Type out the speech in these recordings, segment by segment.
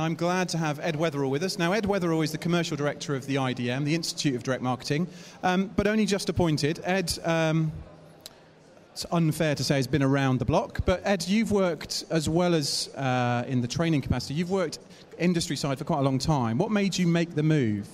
I'm glad to have Ed Weatherall with us. Now, Ed Weatherall is the Commercial Director of the IDM, the Institute of Direct Marketing, but only just appointed. Ed, it's unfair to say, has been around the block, but Ed, you've worked, as well as in the training capacity, you've worked industry side for quite a long time. What made you make the move?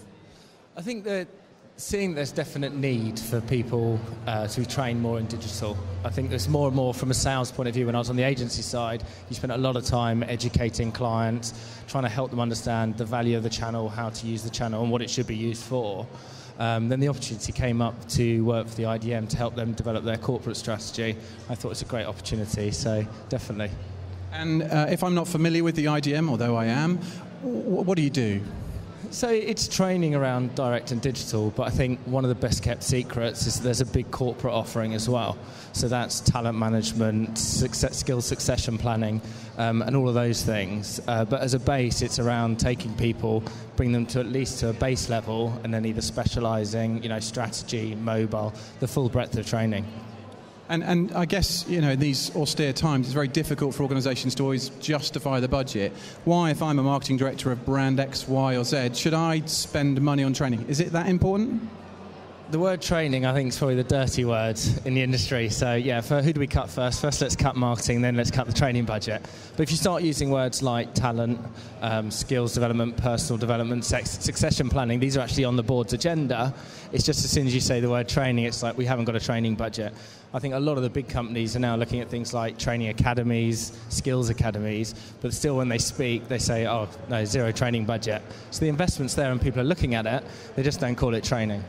I think that seeing there's definite need for people to train more in digital. I think there's more and more from a sales point of view. When I was on the agency side, you spent a lot of time educating clients, trying to help them understand the value of the channel, how to use the channel and what it should be used for. Then the opportunity came up to work for the IDM to help them develop their corporate strategy. I thought it was a great opportunity, so definitely. And if I'm not familiar with the IDM, although I am, what do you do? So it's training around direct and digital, but I think one of the best kept secrets is there's a big corporate offering as well. So that's talent management, skill succession planning, and all of those things. But as a base, it's around taking people, bring them to at least to a base level, and then either specialising, strategy, mobile, the full breadth of training. And I guess, in these austere times, it's very difficult for organisations to always justify the budget. Why, if I'm a marketing director of brand X, Y or Z, should I spend money on training? Is it that important? The word training, I think, is probably the dirty word in the industry. So, for who do we cut first? First, let's cut marketing, then let's cut the training budget. But if you start using words like talent, skills development, personal development, succession planning, these are actually on the board's agenda. It's just as soon as you say the word training, it's like we haven't got a training budget. I think a lot of the big companies are now looking at things like training academies, skills academies, but still when they speak, they say, oh, no, zero training budget. So the investment's there and people are looking at it, they just don't call it training.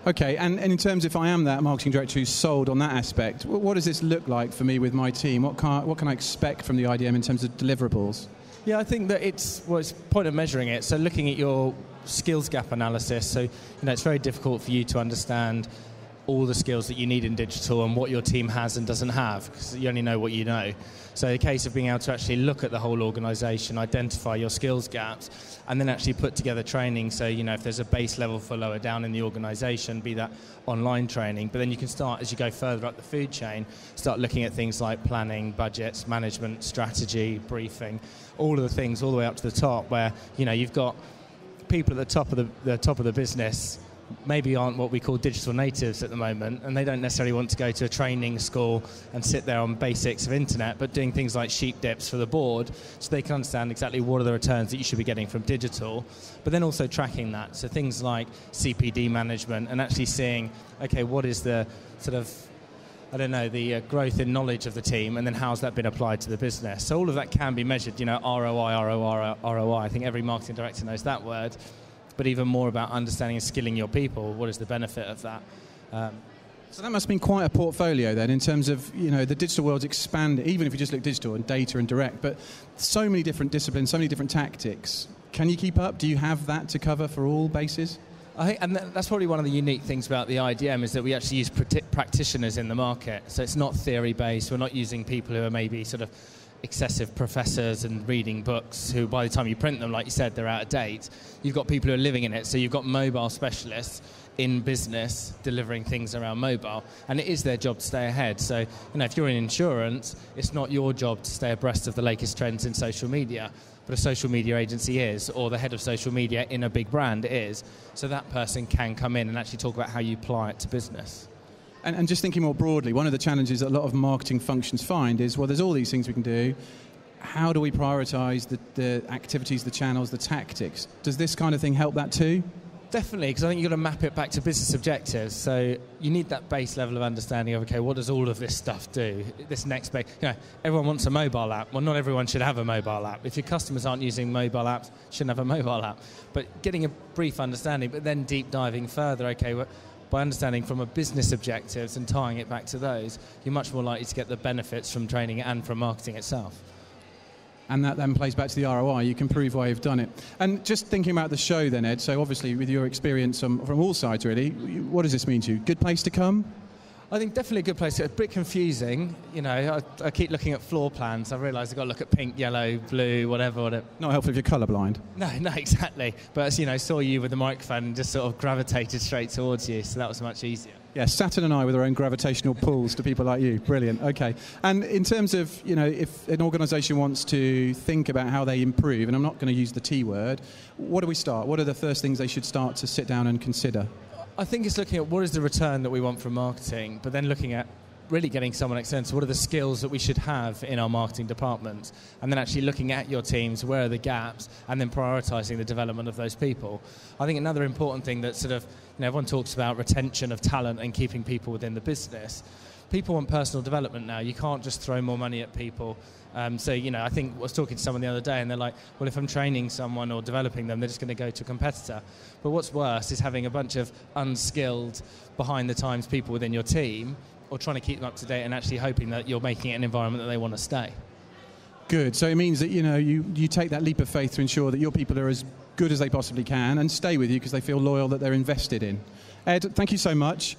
Okay, and in terms, if I am that marketing director who's sold on that aspect, what does this look like for me with my team? What can I expect from the IDM in terms of deliverables? Yeah, I think that it's point of measuring it. So looking at your skills gap analysis, so it's very difficult for you to understand all the skills that you need in digital and what your team has and doesn't have, because you only know what you know. So a case of being able to actually look at the whole organisation, identify your skills gaps, and then actually put together training. So, if there's a base level for lower down in the organisation, be that online training, but then you can start, as you go further up the food chain, start looking at things like planning, budgets, management, strategy, briefing, all of the things all the way up to the top where, you've got people at the top of the business maybe aren't what we call digital natives at the moment, and they don't necessarily want to go to a training school and sit there on basics of internet, but doing things like sheep dips for the board so they can understand exactly what are the returns that you should be getting from digital, but then also tracking that. So things like CPD management and actually seeing, okay, what is the sort of, the growth in knowledge of the team, and then how's that been applied to the business. So all of that can be measured, ROI. I think every marketing director knows that word. But even more about understanding and skilling your people. What is the benefit of that? So that must have been quite a portfolio then, in terms of, the digital world's expanded, even if you just look digital and data and direct, but so many different disciplines, so many different tactics. Can you keep up? Do you have that to cover for all bases? I think, and that's probably one of the unique things about the IDM, is that we actually use practitioners in the market. So it's not theory-based. We're not using people who are maybe sort of excessive professors and reading books who, by the time you print them, like you said, they're out of date. You've got people who are living in it. So you've got mobile specialists in business delivering things around mobile, and it is their job to stay ahead. So, if you're in insurance, it's not your job to stay abreast of the latest trends in social media, but a social media agency is, or the head of social media in a big brand is. So that person can come in and actually talk about how you apply it to business. And just thinking more broadly, one of the challenges that a lot of marketing functions find is, there's all these things we can do. How do we prioritise the activities, the channels, the tactics? Does this kind of thing help that too? Definitely, because I think you've got to map it back to business objectives. So you need that base level of understanding of, okay, what does all of this stuff do? This next base, everyone wants a mobile app. Well, not everyone should have a mobile app. If your customers aren't using mobile apps, you shouldn't have a mobile app. But getting a brief understanding, but then deep diving further, okay, by understanding from a business objectives and tying it back to those, you're much more likely to get the benefits from training and from marketing itself. And that then plays back to the ROI. You can prove why you've done it. And just thinking about the show then, Ed, so obviously with your experience from all sides really, what does this mean to you? Good place to come? I think definitely a good place. It's a bit confusing. I keep looking at floor plans. I realise I've got to look at pink, yellow, blue, whatever. Not helpful if you're colourblind. No, exactly. But, saw you with the microphone and just sort of gravitated straight towards you, so that was much easier. Yeah, Saturn and I with our own gravitational pulls to people like you. Brilliant. Okay. And in terms of, if an organisation wants to think about how they improve, and I'm not going to use the T word, what do we start? What are the first things they should start to sit down and consider? I think it's looking at what is the return that we want from marketing, but then looking at really getting someone external. So what are the skills that we should have in our marketing department? And then actually looking at your teams, where are the gaps, and then prioritising the development of those people. I think another important thing that sort of, everyone talks about retention of talent and keeping people within the business. People want personal development now. You can't just throw more money at people. I think I was talking to someone the other day and they're like, well, if I'm training someone or developing them, they're just going to go to a competitor. But what's worse is having a bunch of unskilled, behind the times people within your team, or trying to keep them up to date and actually hoping that you're making it an environment that they want to stay. Good. So it means that, you take that leap of faith to ensure that your people are as good as they possibly can and stay with you because they feel loyal, that they're invested in. Ed, thank you so much.